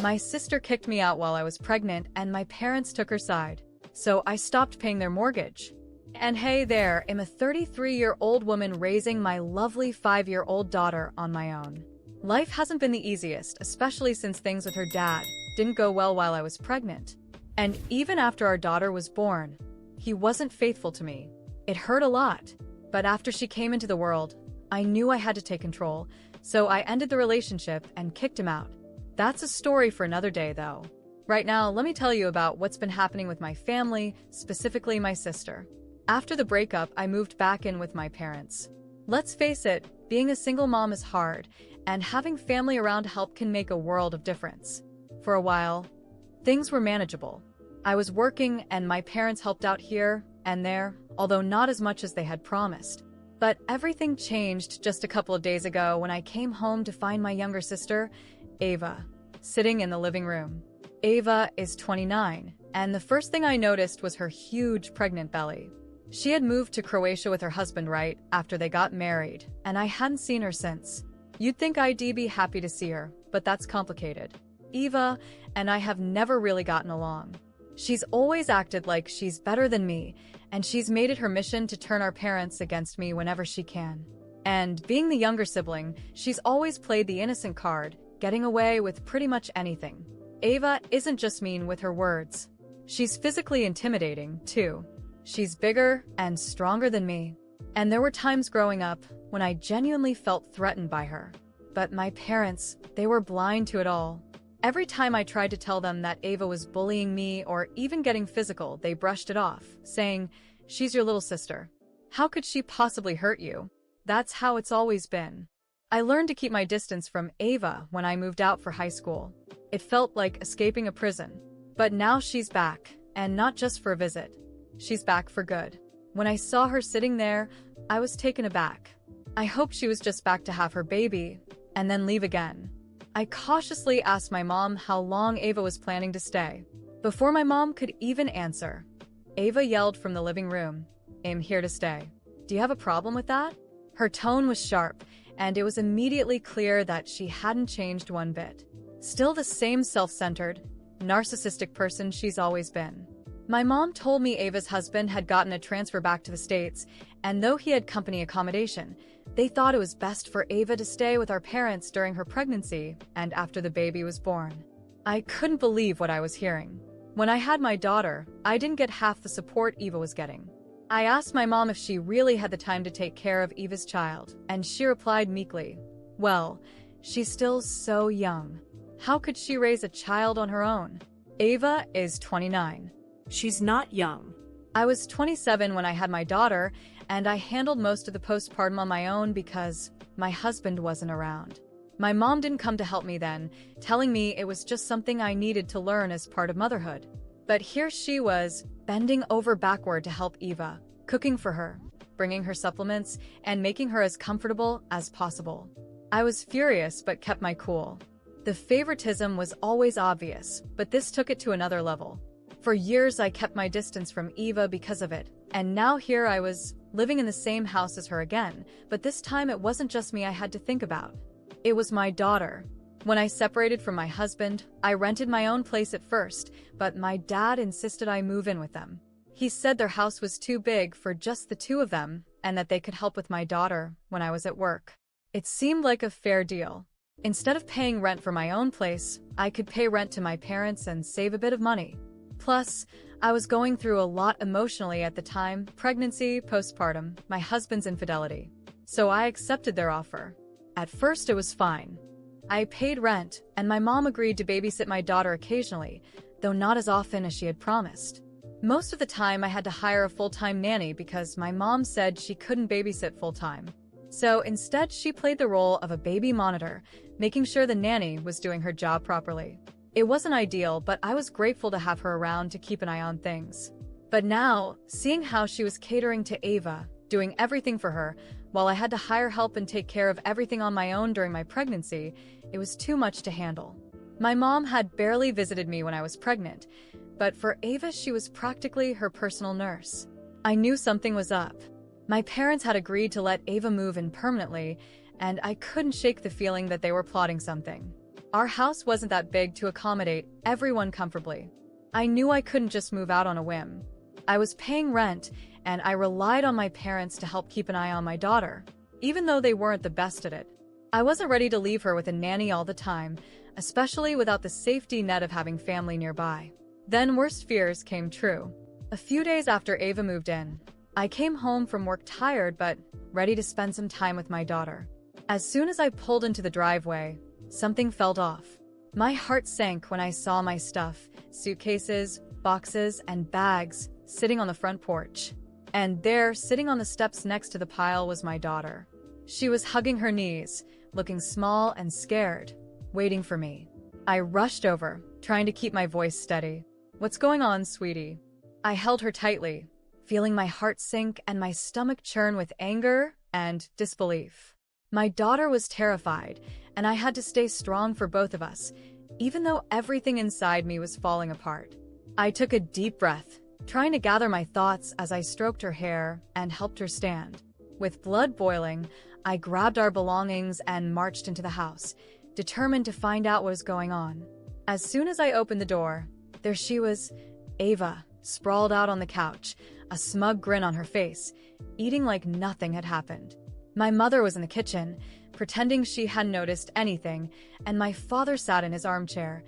My sister kicked me out while I was pregnant, and my parents took her side. So I stopped paying their mortgage. And hey there, I'm a 33-year-old woman raising my lovely 5-year-old daughter on my own. Life hasn't been the easiest, especially since things with her dad didn't go well while I was pregnant. And even after our daughter was born, he wasn't faithful to me. It hurt a lot. But after she came into the world, I knew I had to take control, so I ended the relationship and kicked him out. That's a story for another day, though. Right now, let me tell you about what's been happening with my family, specifically my sister. After the breakup, I moved back in with my parents. Let's face it, being a single mom is hard, and having family around to help can make a world of difference. For a while, things were manageable. I was working and my parents helped out here and there, although not as much as they had promised. But everything changed just a couple of days ago when I came home to find my younger sister, Ava, sitting in the living room. Ava is 29, and the first thing I noticed was her huge pregnant belly. She had moved to Croatia with her husband right after they got married, and I hadn't seen her since. You'd think I'd be happy to see her, but that's complicated. Eva and I have never really gotten along. She's always acted like she's better than me, and she's made it her mission to turn our parents against me whenever she can. And being the younger sibling, she's always played the innocent card, getting away with pretty much anything. Ava isn't just mean with her words. She's physically intimidating, too. She's bigger and stronger than me. And there were times growing up when I genuinely felt threatened by her. But my parents, they were blind to it all. Every time I tried to tell them that Ava was bullying me or even getting physical, they brushed it off, saying, "She's your little sister. How could she possibly hurt you?" That's how it's always been. I learned to keep my distance from Ava when I moved out for high school. It felt like escaping a prison. But now she's back, and not just for a visit. She's back for good. When I saw her sitting there, I was taken aback. I hoped she was just back to have her baby, and then leave again. I cautiously asked my mom how long Ava was planning to stay. Before my mom could even answer, Ava yelled from the living room, "I'm here to stay. Do you have a problem with that?" Her tone was sharp, and it was immediately clear that she hadn't changed one bit. Still the same self-centered, narcissistic person she's always been. My mom told me Ava's husband had gotten a transfer back to the States, and though he had company accommodation, they thought it was best for Ava to stay with our parents during her pregnancy and after the baby was born. I couldn't believe what I was hearing. When I had my daughter, I didn't get half the support Eva was getting. I asked my mom if she really had the time to take care of Eva's child, and she replied meekly, "Well, she's still so young. How could she raise a child on her own?" Ava is 29. She's not young. I was 27 when I had my daughter, and I handled most of the postpartum on my own because my husband wasn't around. My mom didn't come to help me then, telling me it was just something I needed to learn as part of motherhood. But here she was, bending over backward to help Eva, cooking for her, bringing her supplements, and making her as comfortable as possible. I was furious but kept my cool. The favoritism was always obvious, but this took it to another level. For years I kept my distance from Eva because of it, and now here I was, living in the same house as her again, but this time it wasn't just me I had to think about. It was my daughter. When I separated from my husband, I rented my own place at first, but my dad insisted I move in with them. He said their house was too big for just the two of them, and that they could help with my daughter when I was at work. It seemed like a fair deal. Instead of paying rent for my own place, I could pay rent to my parents and save a bit of money. Plus, I was going through a lot emotionally at the time: pregnancy, postpartum, my husband's infidelity. So I accepted their offer. At first it was fine. I paid rent, and my mom agreed to babysit my daughter occasionally, though not as often as she had promised. Most of the time I had to hire a full-time nanny because my mom said she couldn't babysit full-time. So instead she played the role of a baby monitor, making sure the nanny was doing her job properly. It wasn't ideal, but I was grateful to have her around to keep an eye on things. But now, seeing how she was catering to Ava, doing everything for her, while I had to hire help and take care of everything on my own during my pregnancy, it was too much to handle. My mom had barely visited me when I was pregnant, but for Ava she was practically her personal nurse. I knew something was up. My parents had agreed to let Ava move in permanently, and I couldn't shake the feeling that they were plotting something. Our house wasn't that big to accommodate everyone comfortably. I knew I couldn't just move out on a whim. I was paying rent, and I relied on my parents to help keep an eye on my daughter, even though they weren't the best at it. I wasn't ready to leave her with a nanny all the time, especially without the safety net of having family nearby. Then worst fears came true. A few days after Ava moved in, I came home from work tired but ready to spend some time with my daughter. As soon as I pulled into the driveway, something felt off. My heart sank when I saw my stuff, suitcases, boxes, and bags, sitting on the front porch. And there, sitting on the steps next to the pile, was my daughter. She was hugging her knees, looking small and scared, waiting for me. I rushed over, trying to keep my voice steady. "What's going on, sweetie?" I held her tightly, feeling my heart sink and my stomach churn with anger and disbelief. My daughter was terrified, and I had to stay strong for both of us, even though everything inside me was falling apart. I took a deep breath, trying to gather my thoughts as I stroked her hair and helped her stand. With blood boiling, I grabbed our belongings and marched into the house, determined to find out what was going on. As soon as I opened the door, there she was, Ava, sprawled out on the couch, a smug grin on her face, eating like nothing had happened. My mother was in the kitchen, pretending she hadn't noticed anything, and my father sat in his armchair,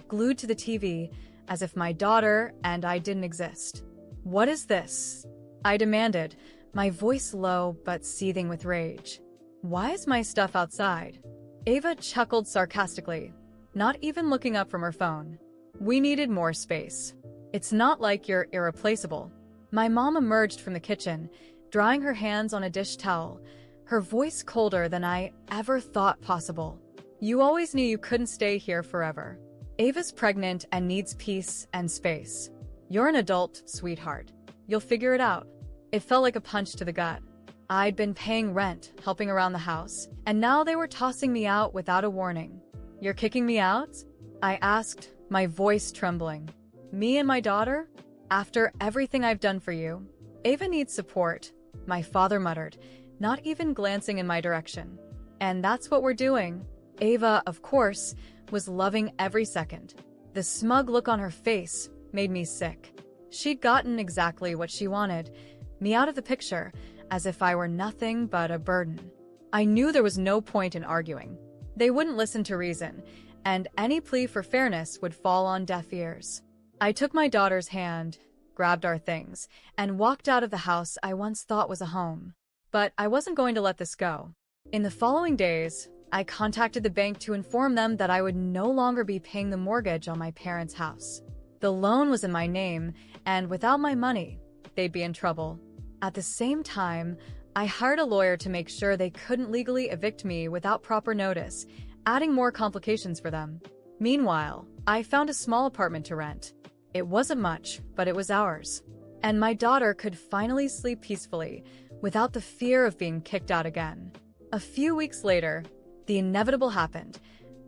glued to the TV, as if my daughter and I didn't exist. "What is this?" I demanded, my voice low but seething with rage. "Why is my stuff outside?" Ava chuckled sarcastically, not even looking up from her phone. "We needed more space. It's not like you're irreplaceable." My mom emerged from the kitchen, drying her hands on a dish towel, her voice colder than I ever thought possible. "You always knew you couldn't stay here forever. Ava's pregnant and needs peace and space. You're an adult, sweetheart. You'll figure it out." It felt like a punch to the gut. I'd been paying rent, helping around the house, and now they were tossing me out without a warning. "You're kicking me out?" I asked, my voice trembling. "Me and my daughter? After everything I've done for you?" "Ava needs support," my father muttered, not even glancing in my direction. "And that's what we're doing." Ava, of course, was loving every second. The smug look on her face made me sick. She'd gotten exactly what she wanted, me out of the picture, as if I were nothing but a burden. I knew there was no point in arguing. They wouldn't listen to reason, and any plea for fairness would fall on deaf ears. I took my daughter's hand, grabbed our things, and walked out of the house I once thought was a home. But I wasn't going to let this go. In the following days, I contacted the bank to inform them that I would no longer be paying the mortgage on my parents' house. The loan was in my name, and without my money, they'd be in trouble. At the same time, I hired a lawyer to make sure they couldn't legally evict me without proper notice, adding more complications for them. Meanwhile, I found a small apartment to rent. It wasn't much, but it was ours. And my daughter could finally sleep peacefully, without the fear of being kicked out again. A few weeks later, the inevitable happened.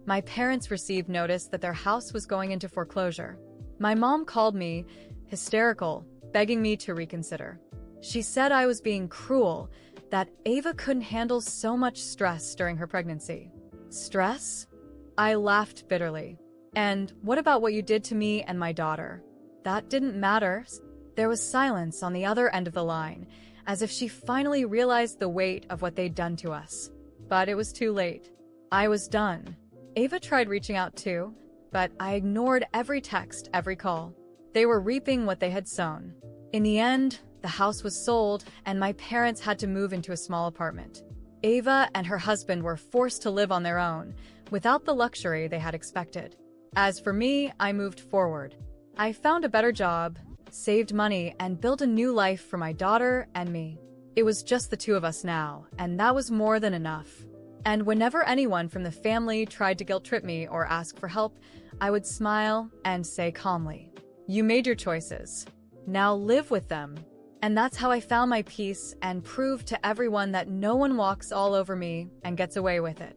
My parents received notice that their house was going into foreclosure. My mom called me, hysterical, begging me to reconsider. She said I was being cruel, that Ava couldn't handle so much stress during her pregnancy. Stress? I laughed bitterly. "And what about what you did to me and my daughter?" "That didn't matter." There was silence on the other end of the line, as if she finally realized the weight of what they'd done to us. But it was too late. I was done. Ava tried reaching out too, but I ignored every text, every call. They were reaping what they had sown. In the end, the house was sold, and my parents had to move into a small apartment. Ava and her husband were forced to live on their own, without the luxury they had expected. As for me, I moved forward. I found a better job, saved money, and built a new life for my daughter and me. It was just the two of us now, and that was more than enough. And whenever anyone from the family tried to guilt-trip me or ask for help, I would smile and say calmly, "You made your choices. Now live with them." And that's how I found my peace and proved to everyone that no one walks all over me and gets away with it.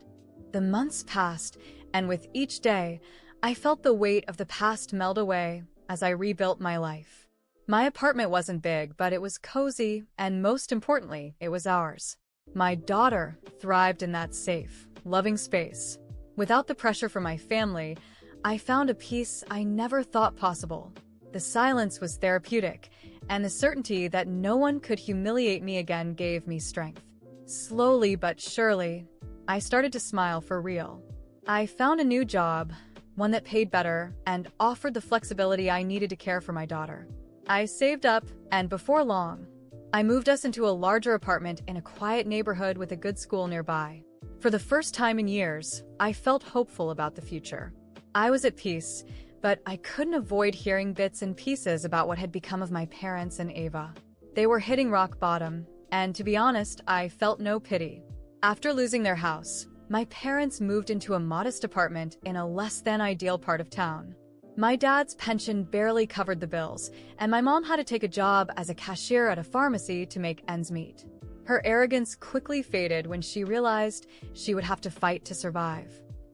The months passed, and with each day, I felt the weight of the past melt away as I rebuilt my life. My apartment wasn't big, but it was cozy, and most importantly, it was ours. My daughter thrived in that safe, loving space. Without the pressure from my family, I found a peace I never thought possible. The silence was therapeutic, and the certainty that no one could humiliate me again gave me strength. Slowly but surely, I started to smile for real. I found a new job, one that paid better and offered the flexibility I needed to care for my daughter. I saved up, and before long, I moved us into a larger apartment in a quiet neighborhood with a good school nearby. For the first time in years, I felt hopeful about the future. I was at peace, but I couldn't avoid hearing bits and pieces about what had become of my parents and Ava. They were hitting rock bottom, and to be honest, I felt no pity. After losing their house, my parents moved into a modest apartment in a less-than-ideal part of town. My dad's pension barely covered the bills, and my mom had to take a job as a cashier at a pharmacy to make ends meet. Her arrogance quickly faded when she realized she would have to fight to survive.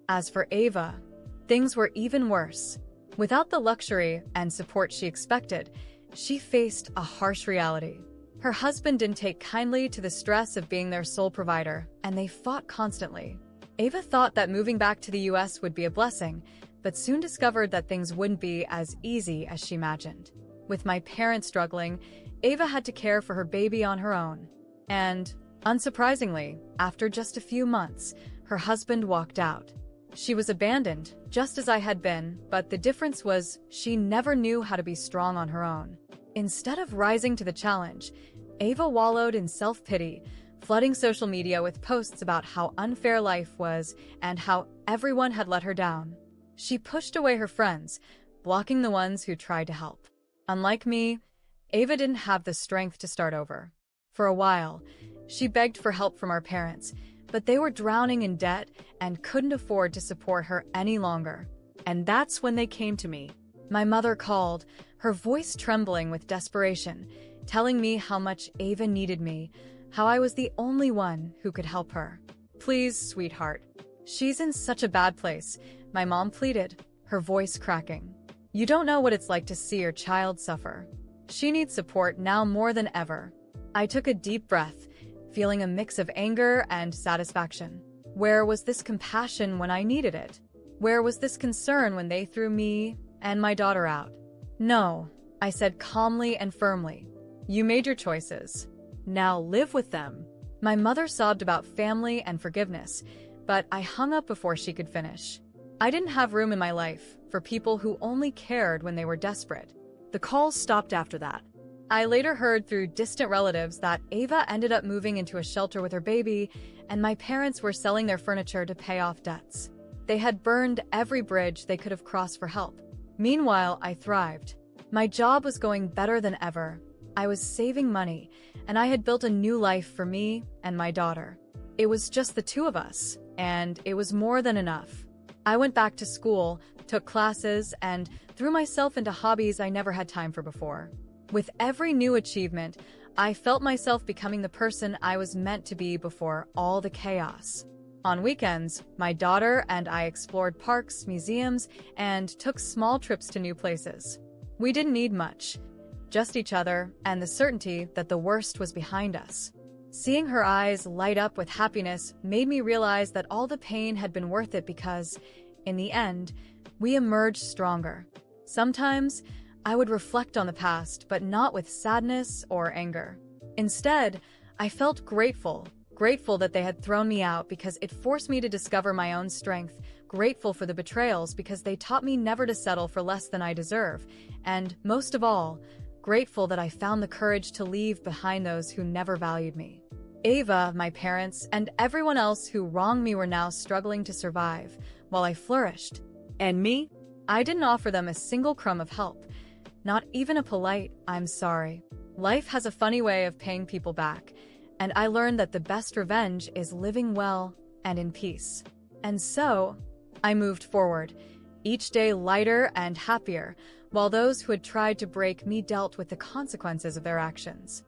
As for Ava, things were even worse. Without the luxury and support she expected, she faced a harsh reality. Her husband didn't take kindly to the stress of being their sole provider, and they fought constantly. Ava thought that moving back to the US would be a blessing, but soon discovered that things wouldn't be as easy as she imagined. With my parents struggling, Ava had to care for her baby on her own. And, unsurprisingly, after just a few months, her husband walked out. She was abandoned, just as I had been, but the difference was she never knew how to be strong on her own. Instead of rising to the challenge, Ava wallowed in self-pity, flooding social media with posts about how unfair life was and how everyone had let her down. She pushed away her friends, blocking the ones who tried to help. Unlike me, Ava didn't have the strength to start over. For a while, she begged for help from our parents, but they were drowning in debt and couldn't afford to support her any longer. And that's when they came to me. My mother called, her voice trembling with desperation, telling me how much Ava needed me, how I was the only one who could help her. "Please, sweetheart. She's in such a bad place," my mom pleaded, her voice cracking. "You don't know what it's like to see your child suffer. She needs support now more than ever." I took a deep breath, feeling a mix of anger and satisfaction. Where was this compassion when I needed it? Where was this concern when they threw me and my daughter out? "No," I said calmly and firmly. "You made your choices. Now live with them." My mother sobbed about family and forgiveness, but I hung up before she could finish. I didn't have room in my life for people who only cared when they were desperate. The calls stopped after that. I later heard through distant relatives that Ava ended up moving into a shelter with her baby, and my parents were selling their furniture to pay off debts. They had burned every bridge they could have crossed for help. Meanwhile, I thrived. My job was going better than ever. I was saving money, and I had built a new life for me and my daughter. It was just the two of us, and it was more than enough. I went back to school, took classes, and threw myself into hobbies I never had time for before. With every new achievement, I felt myself becoming the person I was meant to be before all the chaos. On weekends, my daughter and I explored parks, museums, and took small trips to new places. We didn't need much, just each other and the certainty that the worst was behind us. Seeing her eyes light up with happiness made me realize that all the pain had been worth it because, in the end, we emerged stronger. Sometimes, I would reflect on the past, but not with sadness or anger. Instead, I felt grateful that they had thrown me out because it forced me to discover my own strength, grateful for the betrayals because they taught me never to settle for less than I deserve, and, most of all, grateful that I found the courage to leave behind those who never valued me. Ava, my parents, and everyone else who wronged me were now struggling to survive, while I flourished. And me? I didn't offer them a single crumb of help. Not even a polite, "I'm sorry." Life has a funny way of paying people back, and I learned that the best revenge is living well and in peace. And so, I moved forward, each day lighter and happier, while those who had tried to break me dealt with the consequences of their actions.